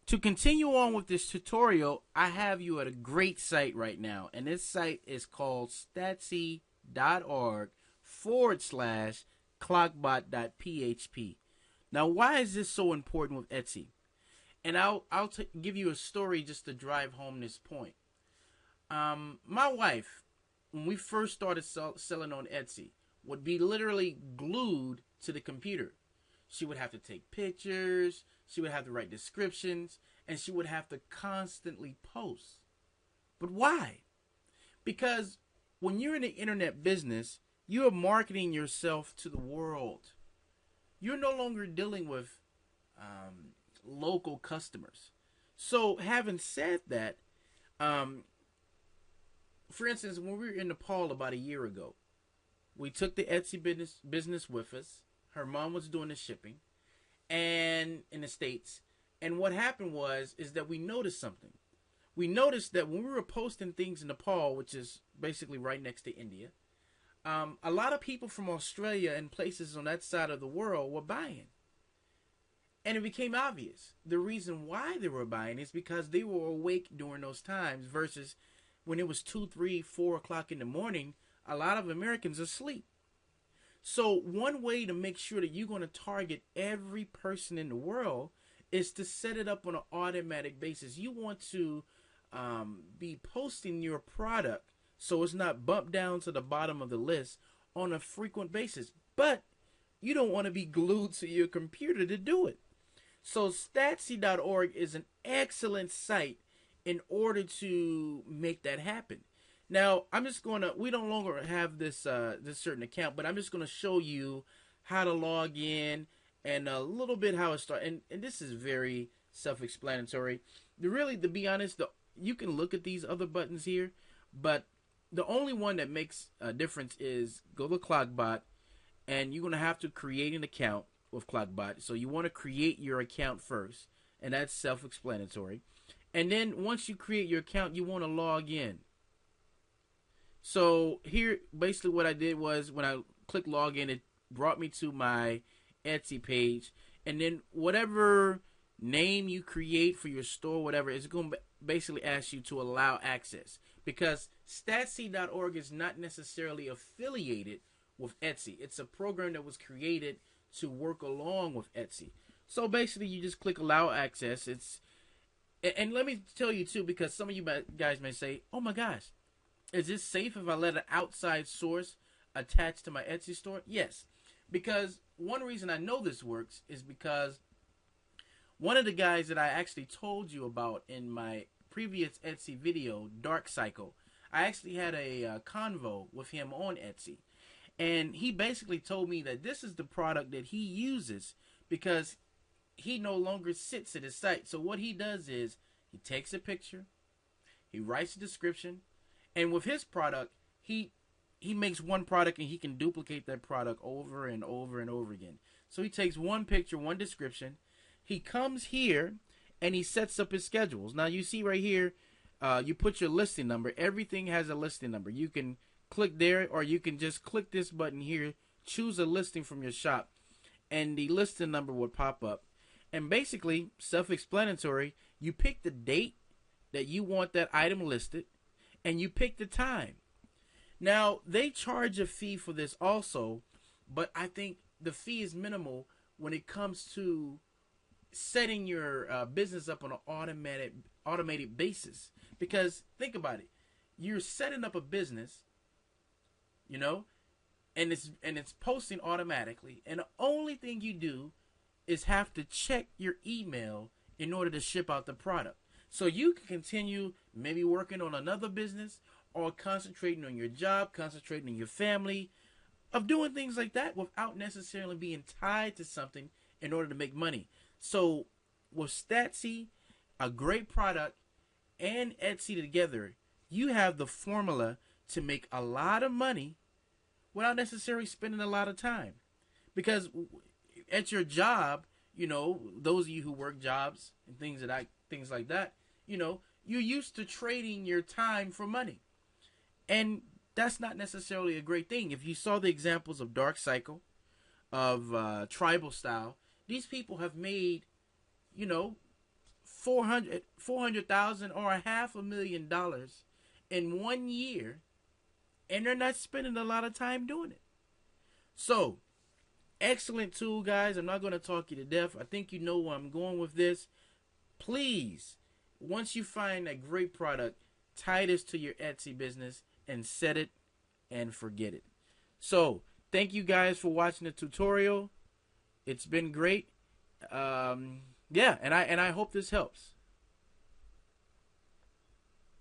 To continue on with this tutorial, I have you at a great site right now, and this site is called statsy.org/clockbot.php. Now, why is this so important with Etsy? And I'll give you a story just to drive home this point. My wife, when we first started selling on Etsy, would be literally glued to the computer. She would have to take pictures, she would have to write descriptions, and she would have to constantly post. But why? Because when you're in the internet business, you are marketing yourself to the world. You're no longer dealing with local customers. So having said that, for instance, when we were in Nepal about a year ago, we took the Etsy business with us. Her mom was doing the shipping, and in the States. And what happened is that we noticed something. We noticed that when we were posting things in Nepal, which is basically right next to India, a lot of people from Australia and places on that side of the world were buying. And it became obvious. The reason why they were buying is because they were awake during those times versus when it was 2, 3, 4 o'clock in the morning, a lot of Americans are asleep. So one way to make sure that you're going to target every person in the world is to set it up on an automatic basis. You want to be posting your product so it's not bumped down to the bottom of the list on a frequent basis. But you don't want to be glued to your computer to do it. So statsy.org is an excellent site in order to make that happen. Now, we don't longer have this certain account, but I'm just going to show you how to log in and a little bit how it starts. And this is very self-explanatory. To be honest, you can look at these other buttons here, but the only one that makes a difference is go to Clockbot, and you're going to have to create an account with Clockbot. So you want to create your account first, and that's self-explanatory. And then once you create your account, you want to log in. So here, basically what I did was when I clicked login, it brought me to my Etsy page. And then whatever name you create for your store, whatever, it's going to basically ask you to allow access. Because statsy.org is not necessarily affiliated with Etsy. It's a program that was created to work along with Etsy. So basically you just click allow access. And let me tell you too, because some of you guys may say, oh my gosh, is this safe if I let an outside source attach to my Etsy store? Yes, because one reason I know this works is because one of the guys that I actually told you about in my previous Etsy video, Dark Cycle, I actually had a convo with him on Etsy. And he basically told me that this is the product that he uses because he no longer sits at his site. So what he does is he takes a picture, he writes a description, and with his product, he makes one product and he can duplicate that product over and over and over again. So he takes one picture, one description. He comes here and he sets up his schedules. Now you see right here, you put your listing number. Everything has a listing number. You can click there, or you can just click this button here, choose a listing from your shop, and the listing number would pop up. And basically, self-explanatory, you pick the date that you want that item listed, and you pick the time. Now, they charge a fee for this also, but I think the fee is minimal when it comes to setting your business up on an automated basis. Because think about it, you're setting up a business, and it's posting automatically, and the only thing you do is have to check your email in order to ship out the product. So you can continue maybe working on another business or concentrating on your job, concentrating on your family, of doing things like that without necessarily being tied to something in order to make money. So with Statsy, a great product, and Etsy together, you have the formula to make a lot of money without necessarily spending a lot of time. Because at your job, those of you who work jobs and things like that, you're used to trading your time for money. And that's not necessarily a great thing. If you saw the examples of Dark Cycle, of Tribal Style, these people have made, $400,000 or $500,000 in 1 year, and they're not spending a lot of time doing it. So, excellent tool, guys. I'm not going to talk you to death. I think you know where I'm going with this. Please, once you find a great product, tie this to your Etsy business and set it and forget it. So, thank you guys for watching the tutorial. It's been great. Yeah, and I hope this helps.